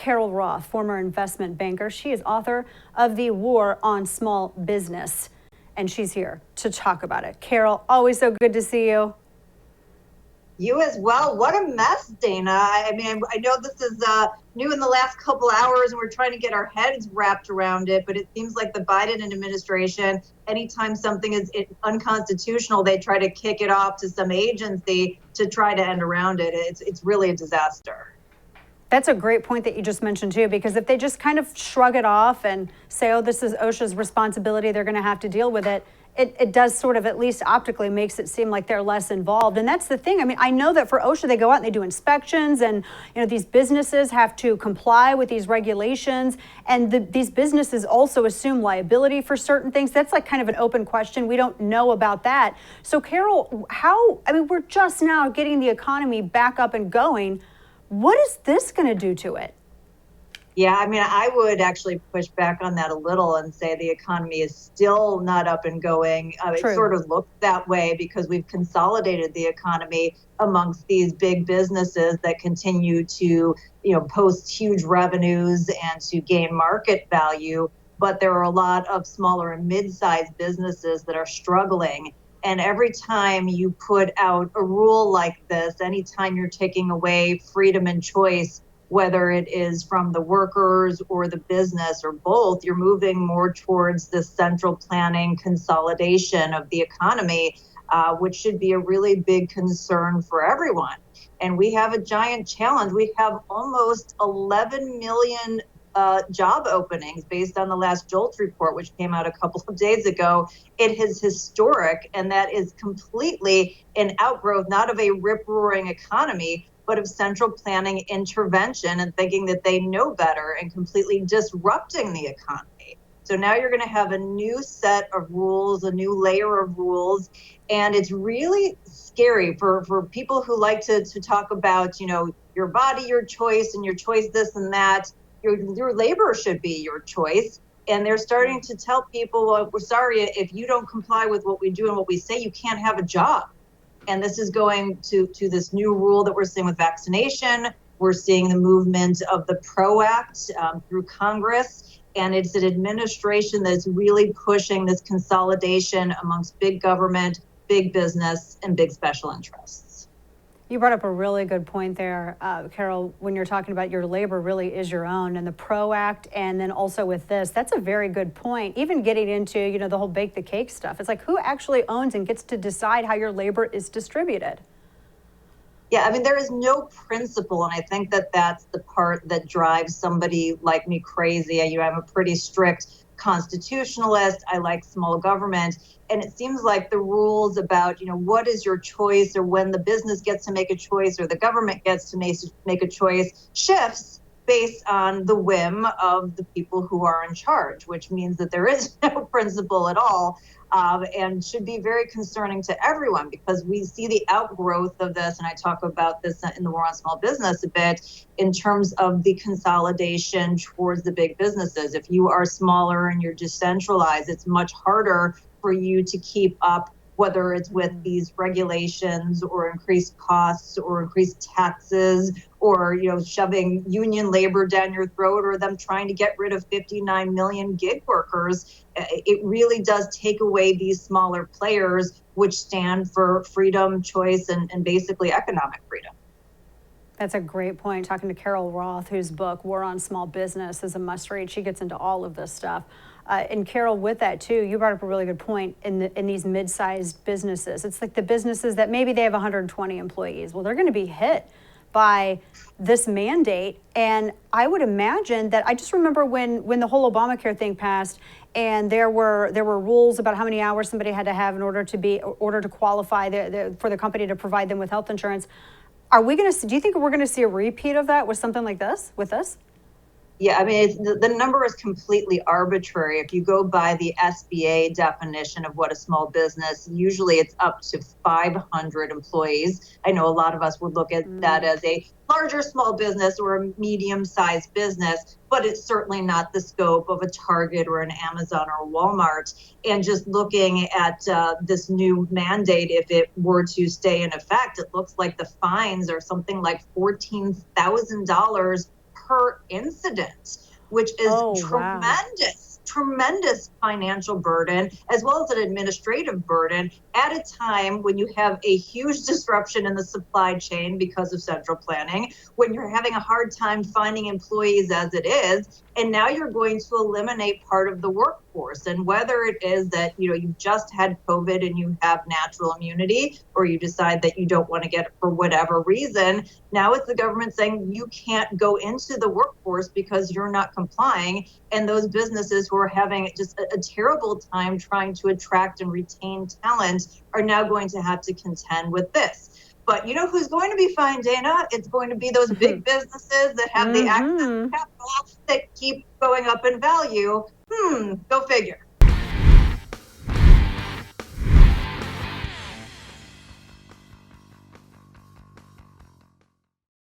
Carol Roth, former investment banker. She is author of The War on Small Business, and she's here to talk about it. Carol, always so good to see you. You as well. What a mess, Dana. I mean, I know this is new in the last couple hours, and we're trying to get our heads wrapped around it, but it seems like the Biden administration, anytime something is unconstitutional, they try to kick it off to some agency to try to end around it. It's really a disaster. That's a great point that you just mentioned, too, because if they just kind of shrug it off and say, oh, this is OSHA's responsibility, they're going to have to deal with it, it does sort of, at least optically, makes it seem like they're less involved. And that's the thing. I mean, I know that for OSHA, they go out and they do inspections, and these businesses have to comply with these regulations, and these businesses also assume liability for certain things. That's like kind of an open question. We don't know about that. So, Carol, we're just now getting the economy back up and going. What is this going to do to it? Yeah, I mean, I would actually push back on that a little and say the economy is still not up and going. It sort of looks that way because we've consolidated the economy amongst these big businesses that continue to, post huge revenues and to gain market value. But there are a lot of smaller and mid-sized businesses that are struggling. And every time you put out a rule like this, anytime you're taking away freedom and choice, whether it is from the workers or the business or both, you're moving more towards the central planning consolidation of the economy, which should be a really big concern for everyone. And we have a giant challenge. We have almost 11 million job openings based on the last JOLTS report, which came out a couple of days ago. It is historic, and that is completely an outgrowth, not of a rip-roaring economy, but of central planning intervention and thinking that they know better and completely disrupting the economy. So now you're going to have a new set of rules, a new layer of rules, and it's really scary for people who like to talk about, your body, your choice, and your choice this and that. Your labor should be your choice. And they're starting to tell people, well, we're sorry, if you don't comply with what we do and what we say, you can't have a job. And this is going to this new rule that we're seeing with vaccination. We're seeing the movement of the PRO Act through Congress. And it's an administration that's really pushing this consolidation amongst big government, big business, and big special interests. You brought up a really good point there, Carol, when you're talking about your labor really is your own, and the PRO Act, and then also with this, that's a very good point. Even getting into, the whole bake the cake stuff. It's like, who actually owns and gets to decide how your labor is distributed? Yeah, I mean, there is no principle, and I think that that's the part that drives somebody like me crazy. I'm a pretty strict constitutionalist. I like small government. And it seems like the rules about, what is your choice, or when the business gets to make a choice or the government gets to make a choice, shifts based on the whim of the people who are in charge, which means that there is no principle at all, and should be very concerning to everyone, because we see the outgrowth of this. And I talk about this in the War on Small Business a bit in terms of the consolidation towards the big businesses. If you are smaller and you're decentralized, it's much harder for you to keep up, whether it's with these regulations or increased costs or increased taxes, or shoving union labor down your throat, or them trying to get rid of 59 million gig workers. It really does take away these smaller players, which stand for freedom, choice, and basically economic freedom. That's a great point. Talking to Carol Roth, whose book, War on Small Business, is a must-read. She gets into all of this stuff. And Carol, with that too, you brought up a really good point in these mid-sized businesses. It's like the businesses that maybe they have 120 employees. Well, they're going to be hit by this mandate. And I would imagine that, I just remember when the whole Obamacare thing passed, and there were rules about how many hours somebody had to have in order to qualify for the company to provide them with health insurance. Do you think we're going to see a repeat of that with something like this, with this? Yeah, I mean, the number is completely arbitrary. If you go by the SBA definition of what a small business, usually it's up to 500 employees. I know a lot of us would look at that as a larger small business or a medium-sized business, but it's certainly not the scope of a Target or an Amazon or a Walmart. And just looking at this new mandate, if it were to stay in effect, it looks like the fines are something like $14,000 per incident, which is Oh, wow. tremendous financial burden, as well as an administrative burden at a time when you have a huge disruption in the supply chain because of central planning, when you're having a hard time finding employees as it is, and now you're going to eliminate part of the workforce. And whether it is that, you just had COVID and you have natural immunity, or you decide that you don't want to get it for whatever reason, now it's the government saying you can't go into the workforce because you're not complying. And those businesses who are having just a terrible time trying to attract and retain talent are now going to have to contend with this. But you know who's going to be fine, Dana? It's going to be those big businesses that have the access to capital that keep going up in value. Go figure.